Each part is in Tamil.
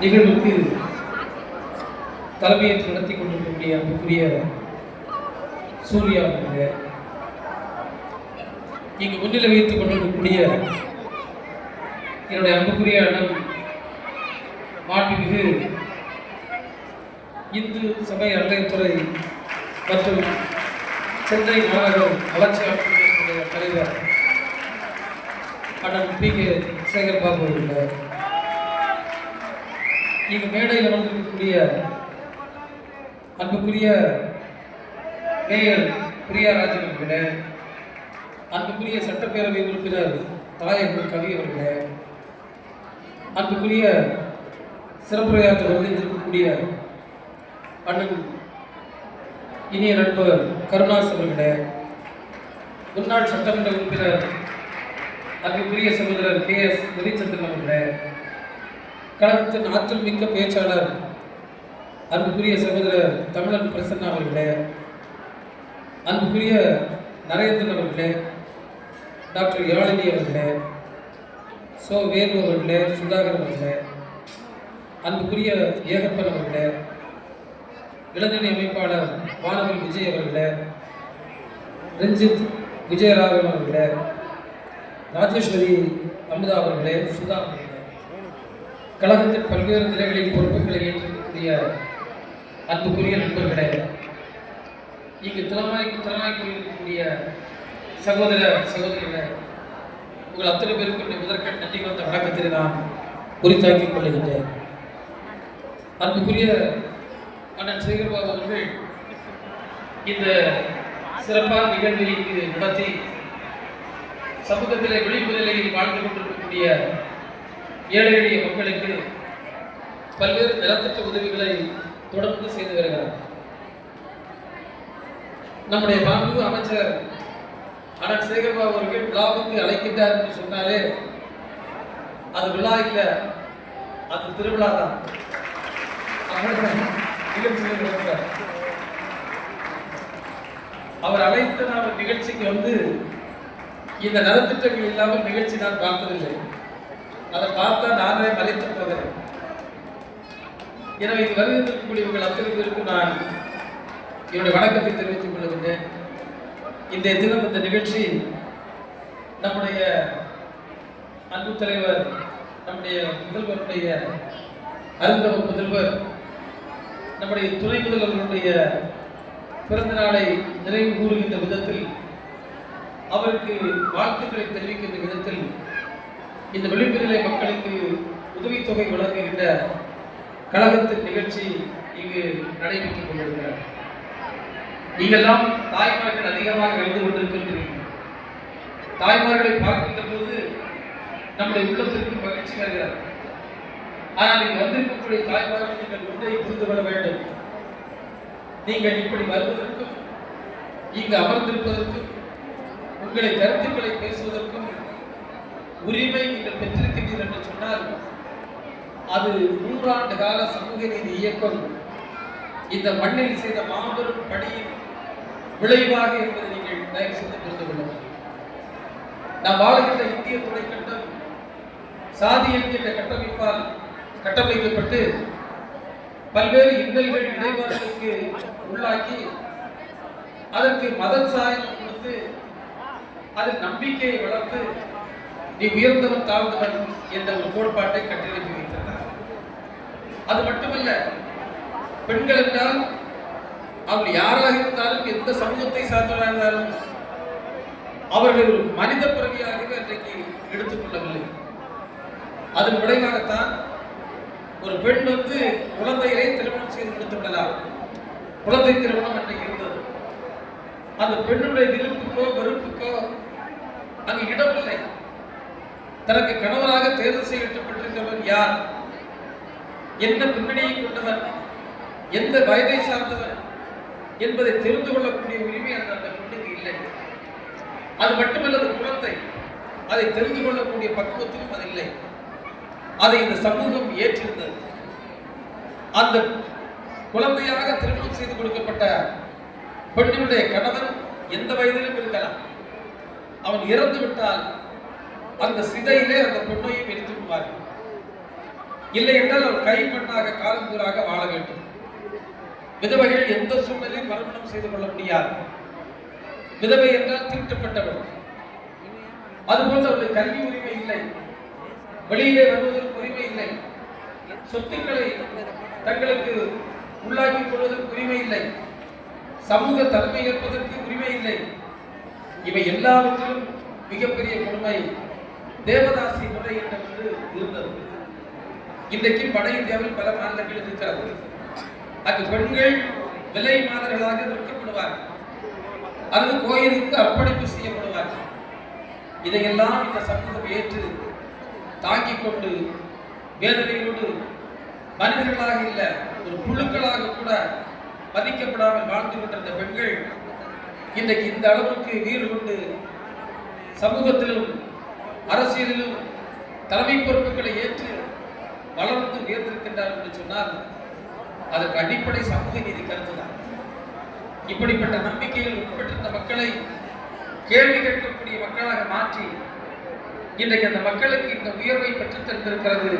நிகழ்வுக்கு தலைமையேற்று நடத்தி கொண்டிருக்கக்கூடிய அன்புக்குரிய சூர்யா அவர்களே, இங்கு முன்னிலை வைத்துக் கொண்டிருக்கக்கூடிய என்னுடைய அன்புக்குரிய அண்ணன் மாண்புமிகு இந்து சமய அறநிலையத்துறை மற்றும் சென்னை மாநகர வளர்ச்சியாளர்களுடைய தலைவர் அண்ணன் பி கே சேகர் பாபு அவர்கள், இங்கு மேடையில் அமர்ந்திருக்கக்கூடிய அன்புக்குரிய மேயர் பிரியாராஜன் அவர்களே, அன்புக்குரிய சட்டப்பேரவை உறுப்பினர் தாயகர் கவி அவர்களே, அன்புக்குரிய சிறப்புரையாற்ற வருகின்றிருக்கக்கூடிய அண்ணன் இனிய நண்பர் கருணாஸ் அவர்களே, முன்னாள் சட்டமன்ற உறுப்பினர் அன்புக்குரிய சகோதரர் கே எஸ் ரவிச்சந்திரன் அவர்களே, கழகத்தின் ஆற்றல் மிக்க பேச்சாளர் அன்புக்குரிய சகோதரர் தமிழன் பிரசன்னா அவர்களே, அன்புக்குரிய நரேந்திரன் அவர்களே, டாக்டர் யாழினி அவர்களே, சோ வேலு அவர்களே, சுதாகர் அவர்களே, அன்புக்குரிய ஏகப்பன் அவர்களே, இளைஞரணி அமைப்பாளர் வானவில் விஜய் அவர்களே, ரஞ்சித் விஜயராகவன் அவர்களே, ராஜேஸ்வரி அமுதா அவர்களே, சுதா அவர்களே, கழகத்தின் பல்வேறு நிலைகளில் பொறுப்புகளை ஏற்றிருக்கக்கூடிய அன்புக்குரிய நண்பர்களே, இங்கு திறனாய் கூறியிருக்கக்கூடிய சகோதர சகோதரிகளே, உங்கள் அத்தனை பேருக்கு முதற்கண் நன்றி வந்த வணக்கத்தை நான் குறித்தாக்கிக் கொள்ளுகின்றேன். அன்புக்குரிய அண்ணன் சேகர்பாபு அவர்கள் இந்த சிறப்பான நிகழ்வை இங்கு நடத்தி சமூகத்திலே விழிப்பு நிலையில் வாழ்ந்து கொண்டிருக்கக்கூடிய ஏழை எளிய மக்களுக்கு பல்வேறு நலத்திட்ட உதவிகளை தொடர்ந்து செய்து வருகிறார். நம்முடைய மாண்பு அமைச்சர் அண்ணன் சேகர்பாபு அவர்கள் விழாவுக்கு அழைக்கின்றார் என்று சொன்னாலே அது விழா இல்லை, அது திருவிழா தான். அவர் அழைத்த நாம் நிகழ்ச்சிக்கு வந்து இந்த நலத்திட்டங்கள் இல்லாமல் நிகழ்ச்சி நான் பார்த்ததில்லை. அதை பார்த்தா நானே மறைத்து போகிறேன். எனவே இது வருகின்றவர்கள் அத்தனை பேருக்கு நான் என்னுடைய வணக்கத்தை தெரிவித்துக் கொள்கின்றேன். இன்றைய தினம் இந்த நிகழ்ச்சி நம்முடைய அன்பு தலைவர், நம்முடைய முதல்வருடைய அருந்தவ முதல்வர், நம்முடைய துணை முதல்வர்களுடைய பிறந்த நாளை நிறைவு கூறுகின்ற விதத்தில், அவருக்கு வாழ்த்துக்களை தெரிவிக்கின்ற விதத்தில் இந்த விளிம்பு நிலை மக்களுக்கு உதவித்தொகை வழங்குகின்ற கழகத்தின் நிகழ்ச்சி இங்கு நடைபெற்றுக் கொண்டிருக்கிறார். நீங்கெல்லாம் தாய்மார்கள் அதிகமாக எழுந்து கொண்டிருக்கின்றீர்கள். தாய்மார்களை பார்க்கின்ற போது நம்முடைய உள்ளத்திற்கு மகிழ்ச்சி வருகிறது. ஆனால் இங்கு வந்திருக்கக்கூடிய தாய்மார்கள் நீங்கள் ஒன்றை புரிந்து கொள்ள வேண்டும். நீங்கள் இப்படி வருவதற்கும் இங்கு அமர்ந்திருப்பதற்கும் உங்களை கருத்துக்களை பேசுவதற்கும் உரிமை நீங்கள் பெற்றிருக்கின்றீர்கள் என்று சொன்னால் அது 100 ஆண்டு கால சமூக நீதி இயக்கம் இந்த மண்ணில் செய்த மாபெரும் பணியின் விளைவாக என்பதை நீங்கள் தயவு செய்து புரிந்து கொள்ள வேண்டும். நாம் வாழ்கின்ற இந்திய துணைக்கண்டம் சாதி என்கின்ற கட்டமைப்பால் கட்டமைக்கப்பட்டு பல்வேறு இன்னல்கள் இடைவர்களுக்கு உள்ளாக்கி அதற்கு மத சாயம் கொடுத்து அதில் நம்பிக்கையை வளர்த்து நீ உயர்ந்தவன் தாழ்ந்தவன் என்ற ஒரு கோட்பாட்டை கட்டமைத்து வைத்திருந்தார். அது மட்டுமல்ல, பெண்கள் என்றால் அவர்கள் யாராக இருந்தாலும் எந்த சமூகத்தை சார்ந்தவராக இருந்தாலும் அவர்கள் ஒரு மனித பிறவியாகவே அன்றைக்கு எடுத்துக்கொள்ளவில்லை. அதன் விளைவாகத்தான் ஒரு பெண் வந்து குழந்தைகளை திருமணம் செய்து கொடுத்து விடலாம். குழந்தை திருமணம் அன்றைக்கு இருந்தது. அந்த பெண்ணுடைய விருப்புக்கோ வெறுப்புக்கோ அங்கு இடமில்லை. தனக்கு கணவராக தேர்வு செய்யப்பட்டிருக்கிறவன் யார், என்ன பின்னணியை கொண்டவன், எந்த வயதை சார்ந்தவன் என்பதை தெரிந்து கொள்ளக்கூடிய உரிமை அந்த பெண்ணுக்கு இல்லை. அது மட்டுமல்ல, குழந்தை அதை தெரிந்து கொள்ளக்கூடிய பக்குவத்திலும் அது இல்லை. அதை இந்த சமூகம் ஏற்றிருந்தது. அந்த குழந்தையாக திருமணம் செய்து கொடுக்கப்பட்ட பெண்ணினுடைய கணவன் எந்த வயதிலும் இருக்கலாம். அவன் இறந்து விட்டால் அந்த சிதையிலே அந்த பெண்ணையும் எரித்து விடுவார்கள். இல்லை என்றால் அவர் கைப்பண்ணாக காலந்தூராக வாழ வேண்டும். விதவைகள் எந்த சூழ்நிலையும் மறுமணம் செய்து கொள்ள முடியாது. விதவை என்றால் தீட்டப்பட்டவர். அதுபோல் அவருடைய கல்வி உரிமை இல்லை, வெளியிலே வருவதற்கு உரிமை இல்லை, சொத்துக்களை தங்களுக்கு உள்ளாக்கிக் கொள்வதற்கு உரிமை இல்லை, சமூக தலைமை ஏற்பதற்கு உரிமை இல்லை. இவை எல்லாவற்றிலும் மிகப்பெரிய கொடுமை தேவதாசி முறை என்று இருந்தது. இன்றைக்கு வட இந்தியாவில் பல மாநிலங்கள் இருக்கிறது. அங்கு பெண்கள் விலை மாதர்களாக விற்கப்படுவார்கள் அல்லது கோயிலுக்கு அர்ப்பணிப்பு செய்யப்படுவார்கள். இதையெல்லாம் இந்த சமூகம் ஏற்று தாங்கிக் கொண்டு வேதனையோடு மனிதர்களாக இல்லை, ஒரு புழுக்களாக கூட மதிக்கப்படாமல் வாழ்ந்து கொண்டிருந்த பெண்கள் இன்றைக்கு இந்த அளவுக்கு வீறு கொண்டு சமூகத்திலும் அரசியலிலும் தலைமை பொறுப்புகளை ஏற்று வளர்ந்து உயர்ந்திருக்கின்றார் என்று சொன்னால் அதற்கு அடிப்படை சமூக நீதி கருத்துதான். இப்படிப்பட்ட நம்பிக்கைகள் உட்பட்டிருந்த மக்களை கேள்வி கேட்கக்கூடிய மக்களாக மாற்றி இன்றைக்கு அந்த மக்களுக்கு இந்த உயர்வை பெற்றுத் தந்திருக்கிறது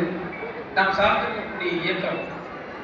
நாம் சார்ந்திருக்கக்கூடிய இயக்கம்.